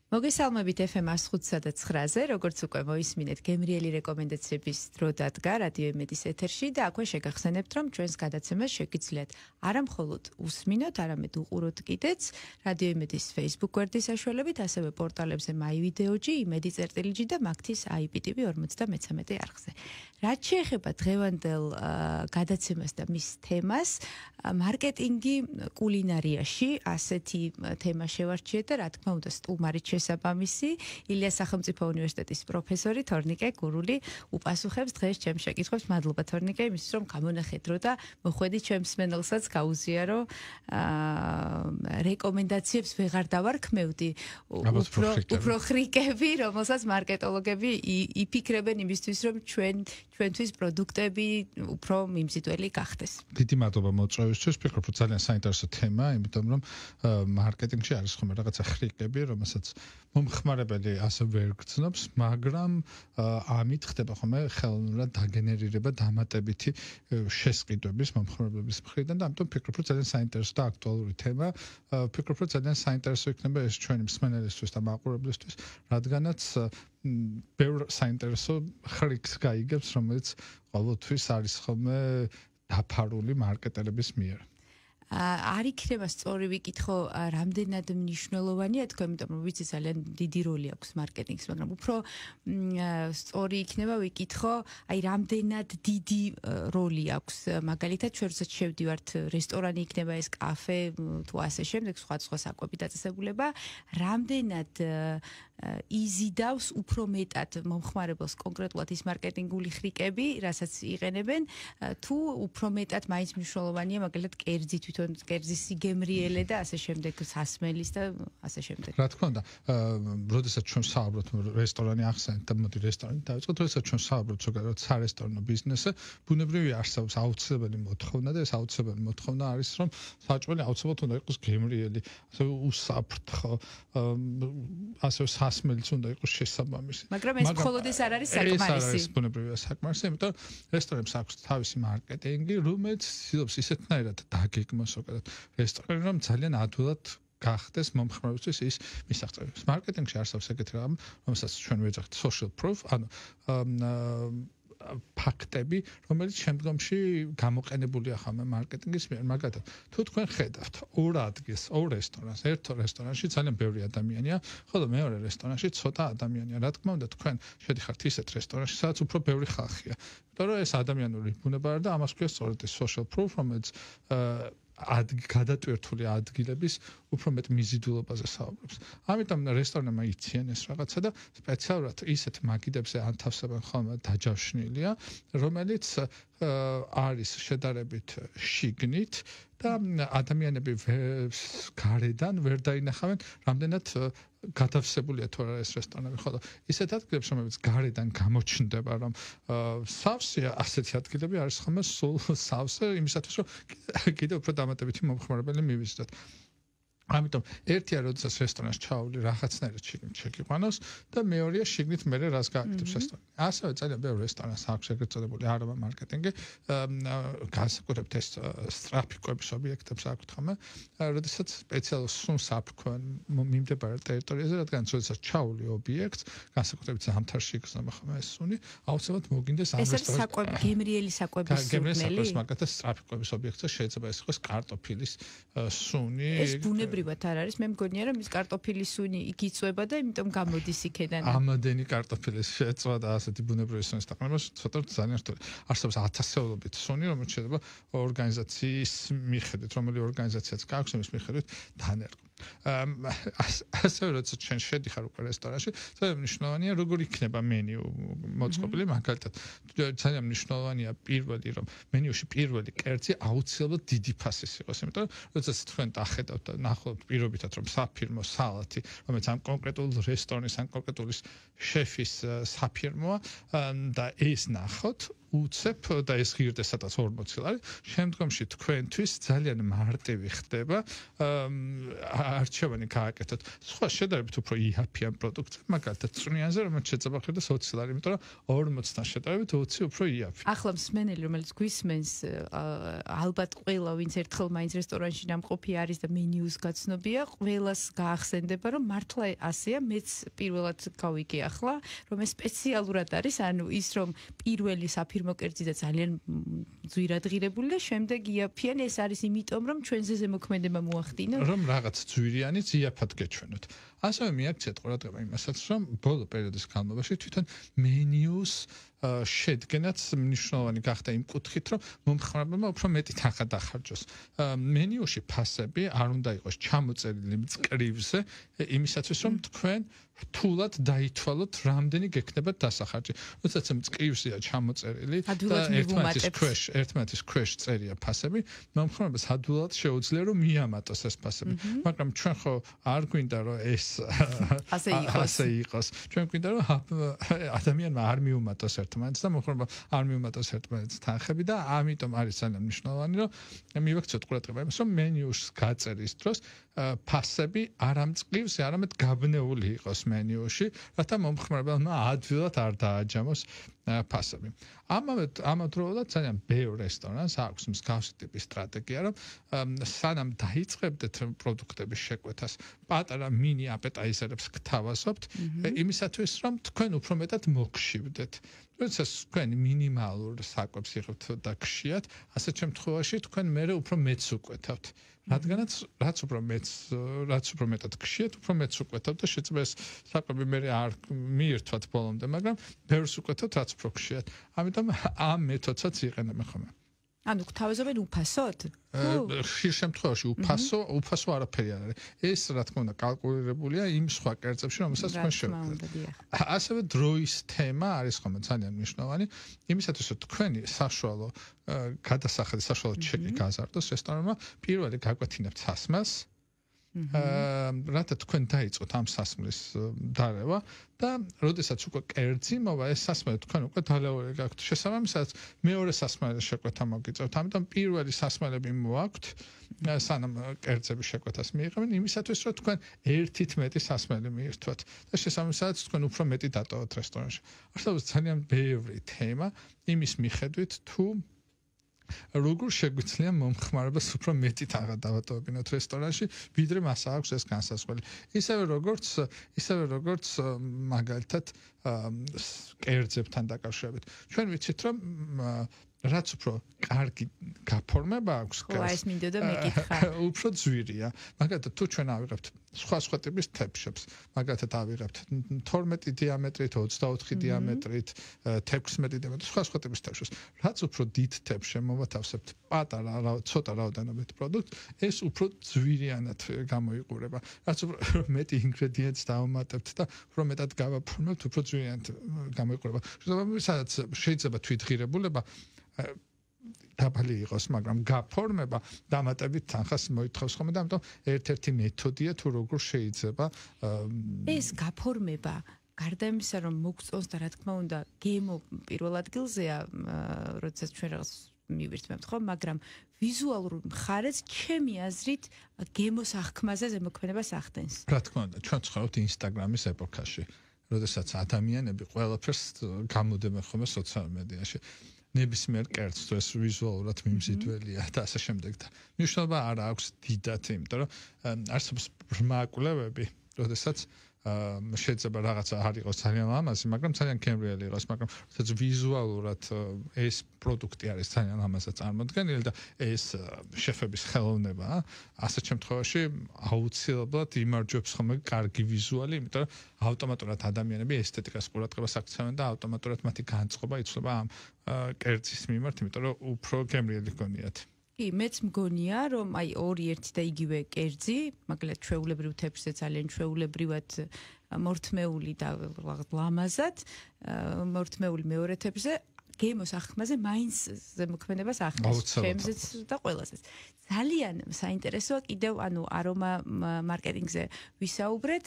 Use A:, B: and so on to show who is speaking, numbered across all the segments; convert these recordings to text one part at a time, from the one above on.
A: მოგესალმებით FM 105.9-ზე, როგორც უკვე მოისმინეთ, გემრიელი რეკომენდაციების დრო დადგა რადიო იმედის ეთერში და აქვე შეგახსენებთ, რომ ჩვენს გადაცემას შეგიძლიათ არა მხოლოდ უსმინოთ, არამედ უყუროთ კიდეც რადიო იმედის Facebook გვერდის საშუალებით, ასევე პორტალებზე MyVideo.gr, იმედი.gr და მაგთის IPTV 53 არხზე. რაც შეეხება დღევანდელ გადაცემას და მის თემას, მარკეტინგი კულინარიაში, ასეთი თემა შევარჩიეთ და რა თქმა უნდა სტუმარით შესაბამისი ილიას სახელმწიფო უნივერსიტეტის პროფესორი თორნიკე გურული უპასუხებს დღეს ჩემს შეკითხვებს. მადლობა თორნიკე იმისთვის, რომ გამონახეთ დრო და მოხვედით ჩემს მსმენელსაც გაუზიარო რეკომენდაციებს ვეღარ დავარქმევდი. უფრო ხრიკები, რომელსაც მარკეტოლოგები იფიქრებენ იმისთვის, რომ ჩვენთვის პროდუქტები უფრო მიმზიდველი გახდეს.
B: დიდი მადლობა მოწვევისთვის. ვფიქრობ, რომ ძალიან საინტერესო თემა, იმიტომ რომ მარკეტინგში არის ხომ რაღაცა ხრიკები, რომელსაც მომხმარებელი ასე ვერ გრძნობს, მაგრამ ამით ხდება ხოლმე ხელოვნურად დაგენერირება დამატებითი შესყიდვების მომხმარებლების მხრიდან და ამიტომ ვფიქრობ, რომ ძალიან საინტერესო და აქტუალური თემა. ვფიქრობ, რომ ძალიან საინტერესო იქნება ეს ჩვენი მსმენელისთვის და მაყურებლისთვის, რადგანაც ბევრ საინტერესო ხრიკს გაიგებს, რომელიც ყოველთვის არის ხოლმე დაფარული მარკეტერების მიერ.
A: არ იქნება სწორი ვიკითხო, რამდენად მნიშვნელოვანია თქვენ, იმიტომ რომ ვიცი ძალიან დიდი როლი აქვს მარკეტინგს, მაგრამ უფრო სწორი იქნება ვიკითხო, აი რამდენად დიდი როლი აქვს. მაგალითად, ჩვენ როდესაც შევდივართ რესტორანი, იქნება ეს კაფე, თუ ასე შემდეგ, სხვა საკვები დაწესებულება, რამდენად იზიდავს უფრო მეტად მომხმარებელს კონკრეტულად ის მარკეტინგული ხრიკები, რასაც იყენებენ, თუ უფრო მეტად მაინც მნიშვნელოვანია მაგალითად კერძი თვითონ კერძის სიგემრიელე და ასე შემდეგ სასმელის და ასე შემდეგ.
B: რა თქმა უნდა, როდესაც ჩვენ საუბრობთ რესტორანი ახსენეთ და მოდი რესტორანი დავიწყოთ, როდესაც ჩვენ საუბრობთ ზოგადად სარესტორნო ბიზნესზე, ბუნებრივია არსებობს აუცილებელი მოთხოვნა და ეს აუცილებელი მოთხოვნა არის, რომ საჭმელი აუცილებლად უნდა იყოს გემრიელი, ასე უსაფრთხო, ასე სასმელიც უნდა იყოს შესაბამისი.
A: მაგრამ ეს მხოლოდ ეს არ არის საკმარისი.
B: ეს არის ბუნებრივია საკმარისი, იმიტომ რომ რესტორნებს აქვს თავისი მარკეტინგი, რომელიც ცდილობს ისეთნაირად დაგეგმოს რესტორანი, რომ ძალიან ადვილად გახდეს მომხმარებელთვის ის მისაღწევი. მარკეტინგში არსებობს ეგეთი რამ, რომელსაც ჩვენ ვეძახთ social proof, ანუ ფაქტები, რომელიც შემდგომში გამოყენებულია ხოლმე მარკეტინგის მიერ. მაგალითად, თუ თქვენ ხედავთ ორ ადგილს, ორ რესტორანს, ერთ რესტორანში ძალიან ბევრი ადამიანია, ხოლო მეორე რესტორანში ცოტა ადამიანია. რა თქმა უნდა, თქვენ შედიხართ ისეთ რესტორანში, სადაც უფრო ბევრი ხალხია. იმიტომ რომ ეს ადამიანური ბუნება არის და ამას ქვია სწორედ ეს social proof, რომელიც გადატვირთული ადგილების უფრო მეტ მიზიდულობაზე საუბრობს. ამიტომ რესტორნებმა იციან ეს რაღაცა და სპეციალურად ისეთ მაგიდებზე ანთავსებენ ხოლმე დაჯავშნილია, რომელიც არის შედარებით შიგნით და ადამიანები გარედან ვერ დაინახავენ, რამდენად გადავსებულია თუ არა ეს რესტორნები. ხოლო ისეთ ადგილებში, რომელიც გარედან გამოჩნდება, რომ სავსეა, ასეთი ადგილები არის ხოლმე სულ სავსე იმისათვის, რომ კიდევ უფრო დამატებითი მომხმარებელი მივიზიდოთ. ამიტომ ერთია, როდესაც რესტორანს ჩაული რაღაცნაირად შიგნით შეგიყვანოს და მეორეა შიგნით მერე რას გააკეთებს რესტორანი. ასევე ძალიან ბევრი რესტორანს აქვს ეგრეთ წოდებული არამა მარკეტინგი, განსაკუთრებით ეს სწრაფი კვების ობიექტებს აქვთ ხოლმე, როდესაც სპეციალურ საფრქვენ მიმდებარე ტერიტორიაზე, რადგან როდესაც ჩაული ობიექტს, განსაკუთრებით ზამთარში იგრძნობა ხოლმე ეს სუნი, აუცილებლად მოგინდეს ამ
A: რესტორანს გემრიელი საკვების სუნელი.
B: გემრიელი საკვების მაგალითად სწრაფი კვების ობიექტზე შეიძლება ეს იყოს კარტოფილის სუნი.
A: ეს ბუნებრივად არ არის, მე მგონია რომ ის კარტოფილის სუნი იქ იწვება და იმიტომ გამოდის იქედან.
B: ამდენი კარტოფილის შეწვა და ასეთი ბუნებრივი სუნის დაყენება ცოტა ძალიან რთული. არსებობს ათასეულობით სუნი, რომელიც შეიძლება ორგანიზაციის მიხედვით, რომელი ორგანიზაციაც გააქვს, იმის მიხედვით დანერგო. ასევე როდესაც ჩვენ შედიხარ უკვე რესტორანში, ძალიან მნიშვნელოვანია როგორ იქნება მენიუ მოწყობილი, მაგალითად ძალიან მნიშვნელოვანია პირველი, რომ მენიუში პირველი კერძი აუცილებლად დიდი ფასის იყოს, იმიტომ რომ როდესაც თქვენ დახედავთ და ნახავთ პირობითად, რომ საფირმო სალათი, რომელიც ამ კონკრეტულ რესტორნის ან კონკრეტული შეფის საფირმოა და ეს ნახოთ, უცებ და ეს ღირდესადაც 40 ლარი. შემდგომში თქვენთვის ძალიან მარტივი ხდება არჩევანი გააკეთოთ. სხვა შედარებით უფრო იაფიან პროდუქტზე, მაგალითად წვნიანზე, რომელიც შეძლება ხდება 20 ლარი, იმიტომ რომ 40-თან შედარებით 20 უფრო იაფი.
A: ახლა მსმენელი, რომელიც გვისმენს, ალბათ ყველა, ვინც ერთხელ მაინც რესტორანში ნამყოფი არის და მენიუს გაცნობია, ყველას გაახსენდება, რომ მართლა ასეა, მეც პირველად გავიგე ახლა, რომ ეს სპეციალურად არის, ანუ ის რომ პირველი საფირმო კერძი და ძალიან ძვირად ღირებული და შემდეგ იაფიან, ეს არის იმიტომ, რომ ჩვენზე ზემოქმედება მოახდინო.
B: რომ რაღაც ძვირიანიც იაფად გეჩვენოთ. ასევე მიაქციეთ ყურადღება იმასაც, რომ ბოლო პერიოდის განმავლობაში თვითონ მენიუს შედგენაც მნიშვნელოვანი გახდა იმ კუთხით, რომ მომხმარებელმა უფრო მეტი თანხა დახარჯოს. მენიუში ფასები არ უნდა იყოს ჩამოწერილი მწკრივზე, იმისათვის რომ თქვენ რთულად დაითვალოთ, რამდენი გექნება დასახარჯი. როდესაც მწკრივზეა ჩამოწერილი და ერთმანეთის ქვეშ წერია ფასები, მომხმარებელს ადვილად შეუძლია რომ მიამატოს ეს ფასები. მაგრამ ჩვენ ხო არ გვინდა რომ ეს ასე იყოს. ჩვენ გვინდა რომ ადამიანმა არ მიუმატოს ერთმანეთს და მომხმარებელმა არ მიუმატოს ერთმანეთს თანხები და ამიტომ არის ძალიან მნიშვნელოვანი რომ მივაქციოთ ყურადღება იმას რომ მენიუს გაწერის დროს ფასები არ ამწყივს, არამედ გაბნეული იყოს მენიუში, რათა მომხმარებელმა ადვილად არ დააჯამოს ფასები. ამავდროულად ძალიან ბევრ რესტორანს აქვს მსგავსი ტიპის სტრატეგია, რომ სანამ დაიწყებდეთ პროდუქტების შეკვეთას, პატარა მინი აპეტაიზერებს გთავაზობთ, იმისათვის რომ თქვენ უფრო მეტად მოგშივდეთ. როდესაც თქვენ მინიმალურ საკვებს იღებთ და გშიათ, ასეთ შემთხვევაში თქვენ მერე უფრო მეც უკვეთავთ. რაც უფრო მეტად გშიათ, უფრო მეც უკვეთავთ და შეიძლება ეს საკვები მერე არ მიირთვათ ბოლომდე, მაგრამ ბევრს უკვეთავთ, რაც უფრო გშიათ. ამიტომ ამ მეთოდსაც იყენებენ ხოლმე.
A: ანუ გთავაზობენ უფასოდ?
B: ხშირ შემთხვევაში უფასო არაფერი არ არის. ეს რა თქმა უნდა კალკულირებულია იმ სხვა კერძებში, რომელსაც თქვენ შევეძლებთ. ასევე დროის თემა არის ხოლმე ძალიან მნიშვნელოვანი. იმისათვის რომ თქვენი საშუალო გადასახადი, საშუალო ჩეკი გაზარდოს რესტორანმა, პირველი გაკვეთინებთ სასმელს, რათა თქვენ დაიწყოთ ამ სასმლის დარევა და როდესაც უკვე კერძი მოვა, ეს სასმელი თქვენ უკვე დალეული გაქვთ. შესაბამისად, მეორე სასმელის შეკვეთა მოგიწევთ. ამიტომ პირველი სასმელები მოაქვთ, სანამ კერძების შეკვეთას მიიღებენ, იმისათვის რომ თქვენ ერთით მეტი სასმელი მიირთვათ და შესაბამისად თქვენ უფრო მეტი დატოვოთ რესტორანში. არსებობს ძალიან ბევრი თემა იმის მიხედვით, თუ როგორ შეგვიძლია მომხმარებელს უფრო მეტი თანხა დავატოვებინოთ რესტორანში, ვიდრე მას აქვს ეს განსაზღვრელი. ისევე როგორც მაგალითად კერძებთან დაკავშირებით. ჩვენ ვიცით რომ რაც უფრო კარგი გაფორმება აქვს
A: ეს მინდოდა მეკითხა.
B: უფრო ძვირია. მაგალითად თუ ჩვენ ავიღებთ სხვა ტიპის თეფშებს, მაგალითად ავიღებთ 12 დიამეტრით, 24 დიამეტრით, 16 დიამეტრით, სხვა ტიპის თეფშებს. რაც უფრო დიდ თეფს შემოვათავსებთ პატარა ცოტა რაოდენობით პროდუქტს, ეს უფრო ძვირიანად გამოიყურება. რაც უფრო მეტი ინგრედიენტს დავუმატებთ და უფრო მეტად გავაფორმებთ, უფრო ძვირიანად გამოიყურება. შესაბამისად, შეიძლება თვითღირებულება დაბალი იყოს, მაგრამ გაფორმება დამატებით თანხას მოითხოვს ხოლმე და ამიტომ ერთ-ერთი მეთოდია თუ როგორ შეიძლება
A: ეს გაფორმება გარდა იმისა, რომ მოგწონს და რა თქმა უნდა, გემო პირველ ადგილზეა, როდესაც ჩვენ რაღაც მივირთმევთ ხო, მაგრამ ვიზუალურ მხარეს ჩემი აზრით გემოს აღქმაზე ზემოქმედებას ახდენს.
B: რა თქმა უნდა, ჩვენ ცხოვრობთ ინსტაგრამის ეპოქაში, როდესაც ადამიანები ყველაფერს გამოდებენ ხოლმე სოციალურ მედიაში. ნებისმიერ კერძს თუ ეს ვიზუალურად მიმზიდველია და ასე შემდეგ და მნიშვნელობა არ აქვს დიდად, იმიტომ რომ არსებობს ბრმა კვლევები, როდესაც შეიძლება რაღაცა არ იყოს ძალიან ლამაზი, მაგრამ ძალიან გემრიელი იყოს, მაგრამ როდესაც ვიზუალურად ეს პროდუქტი არის ძალიან ლამაზად წარმოდგენილი და ეს შეფების ხელოვნებაა, ასეთ შემთხვევაში აუცილებლად იმარჯვებს ხოლმე კარგი ვიზუალი, იმიტომ რომ ავტომატურად ადამიანები ესთეტიკას ყურადღებას აქცევენ და ავტომატურად მათი განწყობა იცვლება ამ კერძის მიმართ, იმიტომ რომ უფრო გემრიელი გონიათ.
A: კი, მეც მგონია, რომ აი ორი ერთი და იგივე კერძი, მაგალითად ჩვეულებრივ თეფშზე ძალიან ჩვეულებრივად მორთმეული და ლამაზად, მორთმეული მეორე თეფშზე გემოს აღქმაზე მაინც ზემოქმედებას ახდენს ჩემზეც და ყველასეც. ძალიან საინტერესოა კიდევ ანუ არომა მარკეტინგზე ვისაუბრეთ,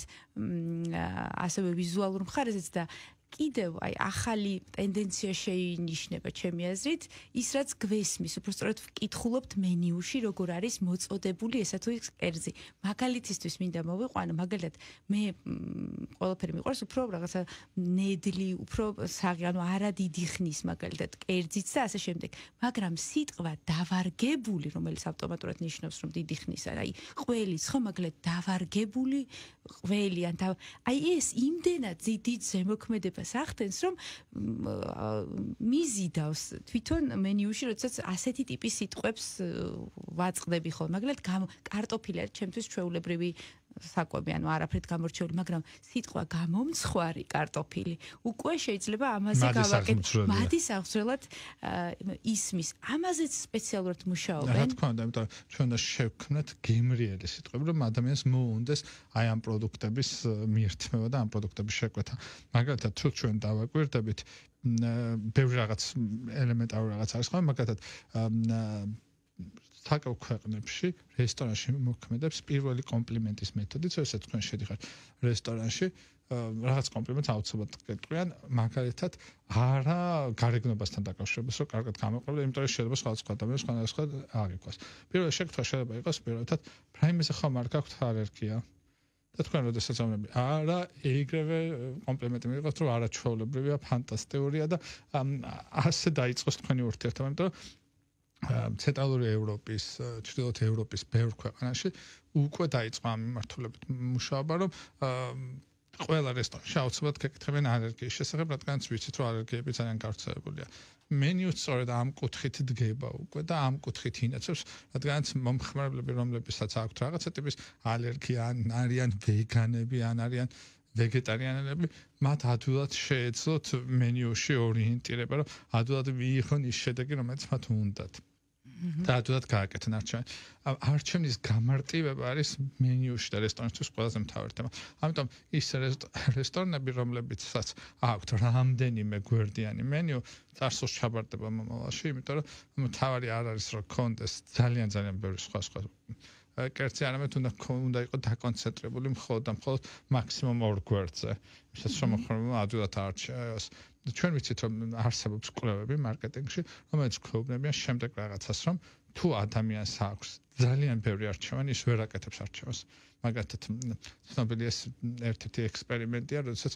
A: ასევე ვიზუალურ მხარეზეც და კიდევ აი ახალი ტენდენცია შეინიშნება ჩემი აზრით, ის რაც გვესმის, უბრალოდ ვკითხულობთ მენიუში, როგორ არის მოწოდებული ესა თუ ის კერძი. მაგალითისთვის მინდა მოვიყვანო, მაგალითად მე ყველაფერი მიყვარს უფრო რაღაცა ნედლი, უფრო საღი, ანუ არა დიდი ხნის მაგალითად კერძიც და ასე შემდეგ. მაგრამ სიტყვა დავარგებული, რომელიც ავტომატურად ნიშნავს, რომ დიდი ხნის არა, აი ყველის ხო მაგალითად დავარგებული ყველი ან აი ეს იმდენად დიდ ზემოქმედებას ახდენს, რომ მიზიდავს თვითონ მენიუში, როდესაც ასეთი ტიპის სიტყვებს ვაწყდები ხოლმე. მაგალითად კარტოფილი არის ჩემთვის ჩვეულებრივი საკვები, ანუ არაფრით გამორჩეული, მაგრამ სიტყვა გამომცხვარი კარტოფილი უკვე შეიძლება ამაზე გავაკეთოთ. მადის აღძრელად ისმის. ამაზეც სპეციალურად მუშაობენ.
B: რა თქმა უნდა, იმიტომ რომ ჩვენ უნდა შევქმნათ გემრიელი სიტყვები, რომ ადამიანს მოუნდეს აი ამ პროდუქტების მიერთმევა და ამ პროდუქტების შეკვეთა. მაგალითად, თუ ჩვენ დავაკვირდებით, ბევრი რაღაც ელემენტარი რაღაც არის ხოლმე, მაგალითად საკავ ქვეყნებში რესტორანში მოქმედებს პირველი კომპლიმენტის მეთოდით, როდესაც თქვენ შედიხართ რესტორანში, რაღაც კომპლიმენტს აუცილებლად გეტყვიან, მაგალითად, არა გარეგნობასთან დაკავშირებას, რომ კარგად გამოყენებთ, იმიტომ რომ შეიძლება სხვადასხვა ადამიანს სხვადასხვა აღიქვას. პირველი შეკითხვა შეიძლება იყოს პირველად, რაიმეზე ხომ არ გაქვთ ალერგია? და თქვენ როდესაც ამბობთ, არა, ეგრევე კომპლიმენტი მიიღოთ, რომ არაჩვეულებრივია, ფანტასტიკურია და ასე დაიწყოს თქვენი ურთიერთობა, იმიტომ რომ ცენტრალური ევროპის, ჩრდილოეთ ევროპის ბევრ ქვეყანაში უკვე დაიწყო ამ მიმართულებით მუშაობა, რომ ყველა რესტორანში აუცილებლად გეკითხებიან ალერგიის შესახებ, რადგანაც ვიცით, რომ ალერგიები ძალიან გავრცელებულია. მენიუც სწორედ ამ კუთხით დგება უკვე და ამ კუთხით ინაცებს, რადგანაც მომხმარებლები, რომლებსაც აქვთ რაღაცა ტიპის ალერგია, არიან ვეგანები, ან არიან ვეგეტარიანელები, მათ ადვილად შეეძლოთ მენიუში ორიენტირება, რომ ადვილად მიიღონ ის შედეგი, რომელიც მათ უნდათ. და ადვილად გააკეთონ არჩევანი. არჩევნის გამარტივება არის მენიუში და რესტორანისთვის ყველაზე მთავარი თემა. ამიტომ ის რესტორნები, რომლებიცაც აქვთ რამდენიმე გვერდიანი მენიუ, წარსულს ჩაბარდება მომავალში, იმიტომ რომ მთავარი არ არის რომ კონდეს ძალიან ბევრი სხვა კერძი, არამედ უნდა იყოს დაკონცენტრირებული მხოლოდ და მხოლოდ მაქსიმუმ 2 გვერდზე. ისაც შემოხმარება ადვილად არჩევს. ჩვენ ვიცით, რომ არსებობს კვლევები მარკეტინგში, რომელიც გვეუბნებიან შემდეგ რაღაცას, რომ თუ ადამიანს აქვს ძალიან ბევრი არჩევანი, ის ვერ აკეთებს არჩევანს. მაგალითად, ცნობილი ეს ერთ-ერთი ექსპერიმენტია, როდესაც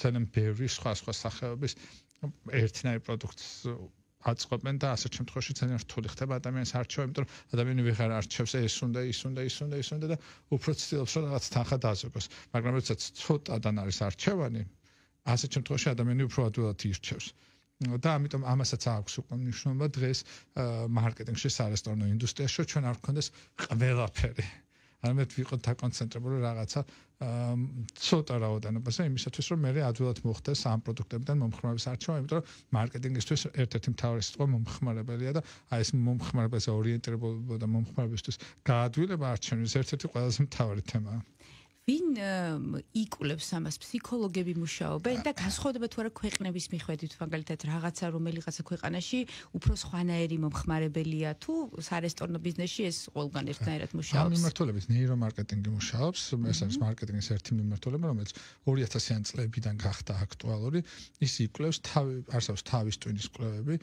B: ძალიან ბევრი სხვა სახეობის ერთნაირ პროდუქტს აწყობენ და ასეთ შემთხვევაში ძალიან რთული ხდება ადამიანის არჩევა, იმიტომ რომ ადამიანი ვეღარ არჩევს ეს უნდა და უფრო ცდილობს რომ რაღაც თანხა დააზოგოს. მაგრამ როდესაც ცოტადან არის არჩევანი, ასეთ შემთხვევაში ადამიანი უფრო ადვილად ირჩევს. და ამიტომ ამასაც აქვს უკვე მნიშვნელობა დღეს მარკეტინგში, სარესტორნო ინდუსტრიაში, ჩვენ არ გქონდეს ყველაფერი. არამედ ვიყოთ დაკონცენტრირებული რაღაცა ცოტა რაოდენობაზე, იმისათვის რომ მე ადვილად მოხდეს ამ პროდუქტებიდან მომხმარების არჩევა, იმიტომ რომ მარკეტინგისთვის ერთ-ერთი მთავარი სიტყვა მომხმარებელია და აი ეს მომხმარებელზე ორიენტირება და მომხმარებისთვის გაადვილება არჩევნის ერთ-ერთი ყველაზე მთავარი თემაა.
A: ვინ იკვლევს ამას? ფსიქოლოგები მუშაობენ და განსხვავდება თუ არა ქვეყნების მიხედვით, მაგალითად რაღაცა რომელიღაცა ქვეყანაში უფრო სხვანაირი მომხმარებელია თუ სარესტორნო ბიზნესში ეს ყველგან ერთნაირად მუშაობს?
B: ამ მიმართულებით ნეირომარკეტინგი მუშაობს, ეს არის მარკეტინგის ერთი მიმართულება, რომელიც 2000-იან წლებიდან გახდა აქტუალური. ის იკვლევს არსებობს თავის ტვინის კვლევები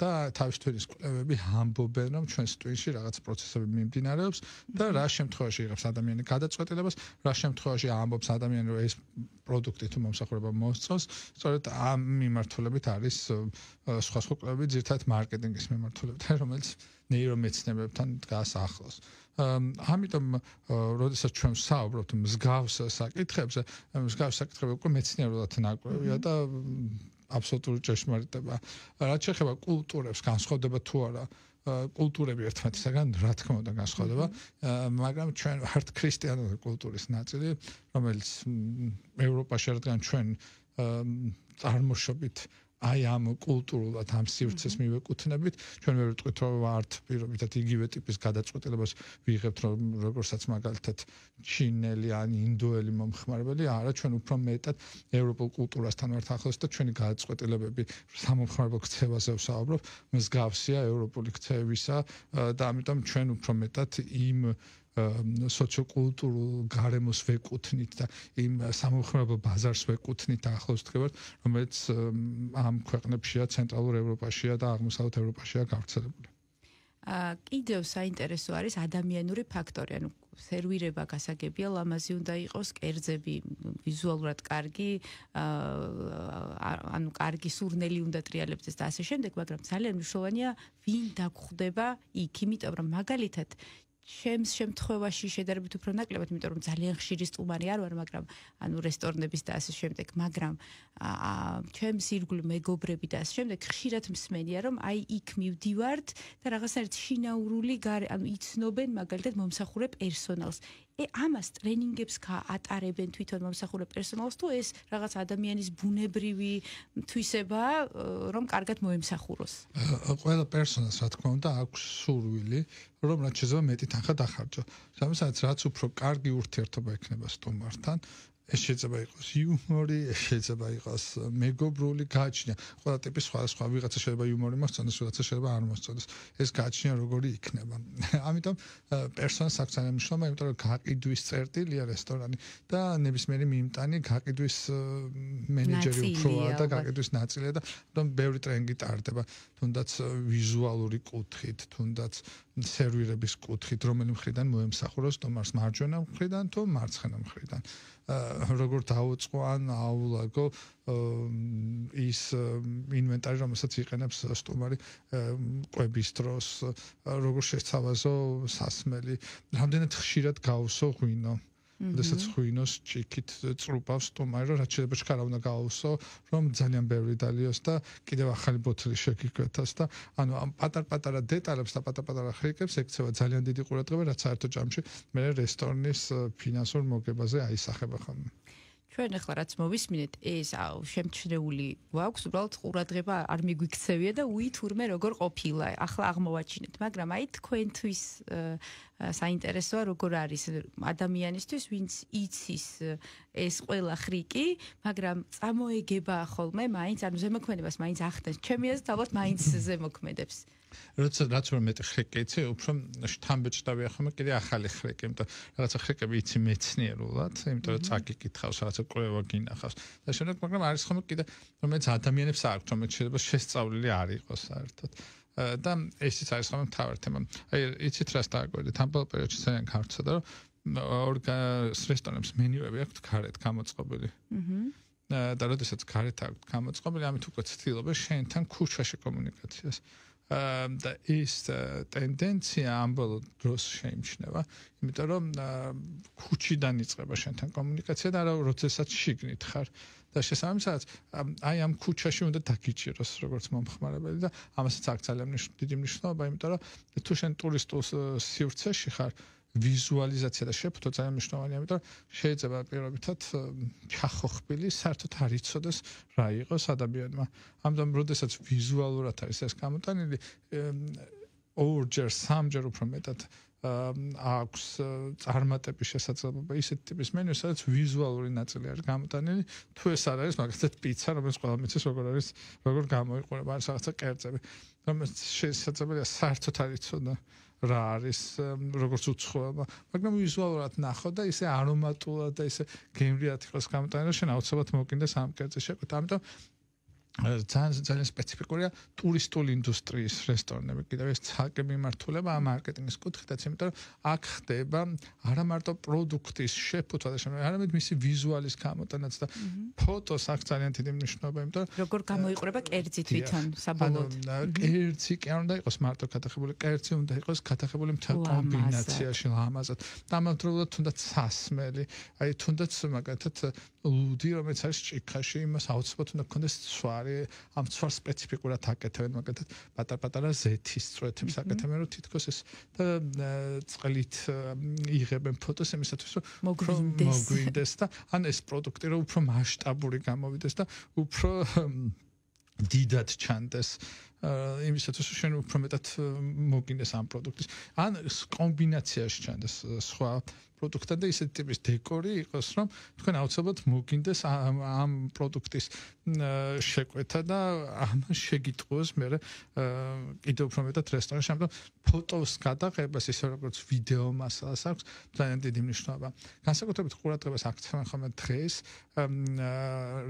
B: და თავის ტვინის კვლევები ამბობენ, რომ ჩვენს ტვინში რაღაც პროცესები მიმდინარეობს და რა შემთხვევაში იღებს ადამიანი გადაწყვეტილებას, რა შემთხვევაში ამბობს ადამიანი, რომ ეს პროდუქტი თუ მომსახურება მოსწონს, სწორედ ამ მიმართულებით არის სხვა კვლევები, ძირითადად მარკეტინგის მიმართულებით, რომელიც ნეირომეცნიერებთან დგას ახლოს. ამიტომ, როდესაც ჩვენ ვსაუბრობთ მსგავს საკითხებზე, მსგავს საკითხები უკვე მეცნიერულად ნაკლებია და აბსოლუტური ჭეშმარიტება. რაც შეეხება კულტურებს, განსხვავდება თუ არა კულტურები ერთმანეთისაგან, რა თქმა უნდა განსხვავდება, მაგრამ ჩვენ ვართ ქრისტიანული კულტურის ნაწილი, რომელიც ევროპაში რადგან ჩვენ წარმოშობით აი ამ კულტურულად ამ სივრცეს მივეკუთვნებით, ჩვენ ვერ ვიტყვით რომ ვართ პირობითად იგივე ტიპის გადაწყვეტილებას ვიღებთ, როგორცაც მაგალითად ჩინელი ან ინდოელი მომხმარებელი, არა, ჩვენ უფრო მეტად ევროპულ კულტურასთან ვართ ახლოს და ჩვენი გადაწყვეტილებები სამომხმარებლო ქცევაზე ვსაუბრობ, მსგავსია ევროპული ქცევისა და ამიტომ ჩვენ უფრო მეტად იმ სოციოკულტურულ გარემოს ვეკუთვნით და იმ სამომხმარებლო ბაზარს ვეკუთვნით ახლოს ვდგებართ, რომელიც ამ ქვეყნებშია, ცენტრალურ ევროპაშია და აღმოსავლეთ ევროპაშია გავრცელებული.
A: კიდევ საინტერესო არის ადამიანური ფაქტორი, ანუ სერვირება გასაგებია, ლამაზი უნდა იყოს, კერძები ვიზუალურად კარგი, ანუ კარგი სურნელი უნდა ტრიალებდეს და ასე შემდეგ, მაგრამ ძალიან მნიშვნელოვანია ვინ დაგხვდება იქ, იმიტომ რომ მაგალითად ჩემს შემთხვევაში შედარებით უფრო ნაკლებად, იმიტომ რომ ძალიან ხშირი სტუმარი არ ვარ, მაგრამ ანუ რესტორნების და ასე შემდეგ, მაგრამ ჩემს ირგვლივ მეგობრები და ასე შემდეგ ხშირად მსმენია, რომ აი იქ მივდივართ და რაღაცნაირად შინაურული ანუ იცნობენ მაგალითად მომსახურე პერსონალს. ამას ტრენინგებს ატარებენ თვითონ მომსახურე პერსონალს თუ ეს რაღაც ადამიანის ბუნებრივი თვისებაა, რომ კარგად მოემსახუროს?
B: ყველა პერსონალს რა თქმა უნდა აქვს სურვილი, რომ რაც შეიძლება მეტი თანხა დახარჯო. სამისააც რაც უფრო კარგი ურთიერთობა ექნება სტუმართან, ეს შეიძლება იყოს იუმორი, ეს შეიძლება იყოს მეგობრული გააჩნია. ყველა ტიპის სხვადასხვა ვიღაცა შეიძლება იუმორი მოსწონდეს, ვიღაცა შეიძლება არ მოსწონდეს. ეს გააჩნია როგორი იქნება. ამიტომ პერსონალს აქვს ძალიან მნიშვნელობა, იმიტომ რომ გაყიდვის წერტილია რესტორანი და ნებისმიერი მიმტანი გაყიდვის მენეჯერი უფროა და გაყიდვის ნაწილია და ამიტომ ბევრი ტრენინგი ტარდება, თუნდაც ვიზუალური კუთხით, თუნდაც სერვირების კუთხით, რომელი მხრიდან მოემსახუროს სტუმარს, მარჯვენა მხრიდან თუ მარცხენა მხრიდან. როგორ დაუწყო ან აულაგო ის ინვენტარი, რომელსაც იყენებს სტუმარი კვების დროს, როგორ შეცავაზო სასმელი, რამდენად ხშირად გაუსო ღვინო. Შესაძაც ღვინოს ჭიქით წრუპავს სტუმარი, რომ რაც შეიძლება შკარა უნდა გაუსო, რომ ძალიან ბევრი დალიოს და კიდევ ახალი ბოთლი შეგიკვეთას და ანუ ამ პატარ-პატარა დეტალებს და პატარ-პატარა ხრიკებს ექცევა ძალიან დიდი ყურადღება, რაც საერთო ჯამში მე რესტორნის ფინანსურ მოგებაზე აისახება ხოლმე.
A: ჩვენ ახლა რაც მოვისმინეთ, ეს შემჩნეული გვაქვს, უბრალოდ ყურადღება არ მიგვიქცევია და თურმე როგორ ყოფილა. ახლა აღმოვაჩინეთ, მაგრამ აი თქვენთვის საინტერესოა როგორ არის ადამიანისთვის, ვინც იცის ეს ყველა ხრიკი, მაგრამ წამოეგება ხოლმე მაინც, ანუ ზემოქმედებას მაინც ახდენს. ჩემი აზრით ალბათ მაინც ზემოქმედებს.
B: რაც რომ მეტი ხრიკი იცი, უფრო შთამბეჭდავია ხოლმე კიდე ახალი ხრიკი, იმიტომ რაღაცა ხრიკები იცი მეცნიერულად, იმიტომ რომ წაგიკითხავს, რაღაცა კვლევა გინახავს. და შემდეგ, მაგრამ არის ხოლმე კიდე რომელიც ადამიანებს აქვს, რომელიც შეიძლება შესწავლილი არ იყოს საერთოდ. და ესეც არის ხოლმე მთავარი თემა. აი, იცით რას დააკვირდით, ამ პერიოდში ძალიან გავრცელდა, რომ რესტორნებს მენიუები აქვთ გარეთ გამოწყობილი. და როდესაც გარეთ აქვთ გამოწყობილი, ამით უკვე ცდილობენ შენთან ქუჩაში კომუნიკაციას. და ის ტენდენცია ამ ბოლო დროს შეიმჩნევა, იმიტომ რომ ქუჩიდან იწყება შენთან კომუნიკაცია და არა როდესაც შიგნით ხარ. და შესაბამისად, აი ამ ქუჩაში უნდა დაგიჭიროს როგორც მომხმარებელი და ამასაც აქვს ძალიან დიდი მნიშვნელობა, იმიტომ რომ თუ შენ ტურისტულ სივრცეში ხარ, ვიზუალიზაცია და შეფუთო ძალიან მნიშვნელოვანია, იმიტომ რომ შეიძლება პირობითად ჩახოხბილი საერთოდ არ იცოდეს რა იყოს ადამიანმა. ამიტომ როდესაც ვიზუალურად არის ეს გამოტანილი, ორჯერ, სამჯერ უფრო მეტად აქვს წარმატების შესაძლებლობა ისეთ ტიპის მენიუ, სადაც ვიზუალური ნაწილი არის გამოტანილი, თუ ეს არ არის მაგალითად პიცა, რომელიც ყველა მიცის როგორ გამოიყურება, არის რაღაცა კერძები, რომელიც შესაძლებელია საერთოდ არ იცოდა რა არის, როგორც უცხოება, მაგრამ ვიზუალურად ნახო და ისე არომატულად და ისე გემრიად იყოს გამოტანილი, შენ აუცილებლად მოგინდეს ამ კერძის შეკვეთა. ამიტომ ძალიან სპეციფიკურია ტურისტული ინდუსტრიის რესტორნები, კიდევ ეს ცალკე მიმართულება ამ მარკეტინგის კუთხითაც, იმიტომ რომ აქ ხდება არა მარტო პროდუქტის შეფუთვა და შემდგომ, არამედ მისი ვიზუალის გამოტანაც და ფოტოს აქ ძალიან დიდი მნიშვნელობა, იმიტომ რომ
A: როგორ გამოიყურება კერძი თვითონ საბოლოოდ.
B: კერძი კი არ უნდა იყოს მარტო გატახებული, კერძი უნდა იყოს გატახებული მთელ კომბინაციაში ლამაზად. და ამავდროულად თუნდაც სასმელი, აი თუნდაც მაგალითად ლუდი, რომელიც არის ჭიქაში, იმას აუცილებლად უნდა გქონდეს ცვარი. ამ ცვარს სპეციფიკურად აკეთებენ, მაგალითად პატარ-პატარა ზეთის წვეთებს აკეთებენ, რომ თითქოს ეს და წყლით იღებენ ფოტოს იმისათვის, რომ მოგვინდეს და ან ეს პროდუქტი რომ უფრო მასშტაბური გამოვიდეს და უფრო დიდად ჩანდეს იმისათვის შენ უფრო მეტად მოგინდეს ამ პროდუქტის ან კომბინაციაში ჩანდეს სხვა პროდუქტთან და ისეთი ტიპის დეკორი იყოს რომ თქვენ აუცილებლად მოგინდეს ამ პროდუქტის შეკვეთა და ამას შეგიტყოს მე კიდევ უფრო მეტად რესტორანში ამიტომ ფოტოს გადაღებას ისე როგორც ვიდეო მასალას აქვს ძალიან დიდი მნიშვნელობა განსაკუთრებით ყურადღებას აქცევენ ხოლმე დღეს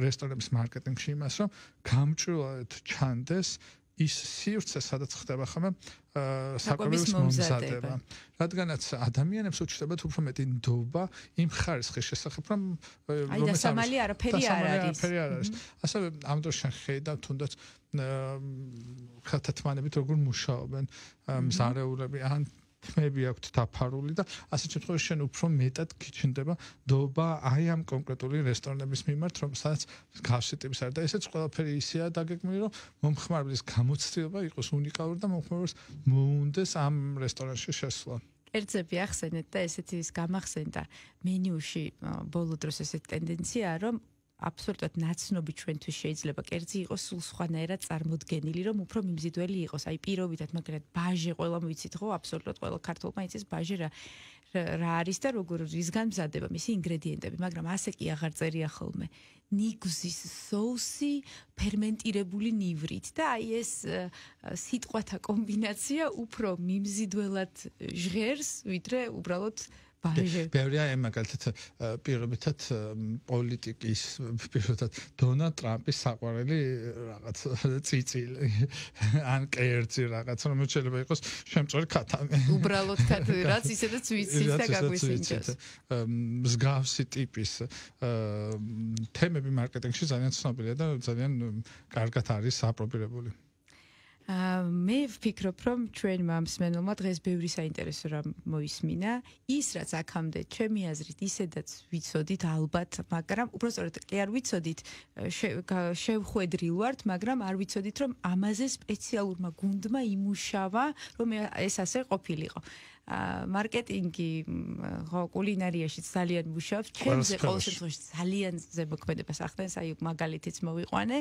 B: რესტორნების მარკეტინგში იმას რომ გამჭვირვალედ ჩანდეს ის სივრცე სადაც ხდება ხოლმე საკვების მომზადება რადგანაც ადამიანებს უჩნდებათ უფრო მეტი ნდობა იმ ხარისხის შესახებ რომ
A: დასამალი არაფერი არ არის
B: ასევე ამ დროს შენ ხედავ თუნდაც ხათათმანებით როგორ მუშაობენ მზარეულები ან თმები აქვთ დაფარული და ასეთ შემთხვევაში შენ უფრო მეტად გიჩნდება ნდობა აი ამ კონკრეტული რესტორნების მიმართ რომ სადაც გავსი ტიპის არის და ესეც ყველაფერი ისეა დაგეგმილი რომ მომხმარებლის გამოცდილება იყოს უნიკალური და მომხმარებელს მოუნდეს ამ რესტორანში შესვლა
A: კერძები ახსენეთ და ესეთი ის გამახსენდა მენიუში ბოლო დროს ესეთი ტენდენციაა რომ აბსოლუტურად ნაცნობი ჩვენთვის შეიძლება კერძი იყოს სულ სხვანაირად წარმოდგენილი, რომ უფრო მიმზიდველი იყოს. აი პირობითად, მაგრამ ბაჟე ყველა ვიცით ხო, აბსოლუტურად ყველა ქართულმა იცის ბაჟე რა არის და როგორ რისგან მზადდება მისი ინგრედიენტები, მაგრამ ასე კი აღარ წერია ხოლმე. ნიგზის соуსი ფერმენტირებული ნივრით და აი ეს სიტყვათა კომბინაცია უფრო მიმზიდველად ჟღერს, ვიდრე უბრალოდ
B: ბევრია მაგალითად პირობითად პოლიტიკის პირობითად დონალდ ტრამპის საყვარელი რაღაც წიწილი ან კერძი რაღაც რომელიც შეიძლება იყოს შემწორი ქათამი
A: უბრალოდ ქათამი რაც ისედაც ვიცით და გაგვისინჯოს
B: მსგავსი ტიპის თემები მარკეტინგში ძალიან ცნობილია და ძალიან კარგად არის აპრობირებული
A: მე ვფიქრობ, რომ ჩვენმა მსმენელმა დღეს ბევრი საინტერესო რამ მოისმინა. ის რაც აქამდე ჩემი აზრით ისედაც ვიცოდით ალბათ, მაგრამ უბრალოდ კი არ ვიცოდით, შევხვედრილ ვართ, მაგრამ არ ვიცოდით, რომ ამაზე სპეციალურმა გუნდმა იმუშავა, რომ ეს ასე ყოფილიყო. მარკეტინგი ხო კულინარიაში ძალიან მუშაობს. ჩემზე ყოველ შემთხვევაში ძალიან ზემოქმედებას ახდენს, აი მაგალითიც მოვიყვანე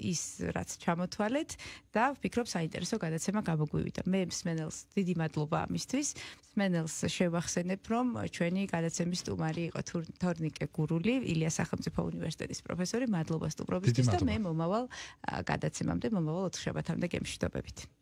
A: ის რაც ჩამოთვალეთ და ვფიქრობ საინტერესო გადაცემა გამოგვივიდა. მე მსმენელს დიდი მადლობა ამისთვის. მსმენელს შევახსენებ, რომ ჩვენი გადაცემის სტუმარი იყო თორნიკე გურული, ილიას სახელმწიფო უნივერსიტეტის პროფესორი. მადლობა სტუმრობისთვის და მე მომავალ გადაცემამდე, მომავალ 4 შაბათამდე გემშვიდობებით.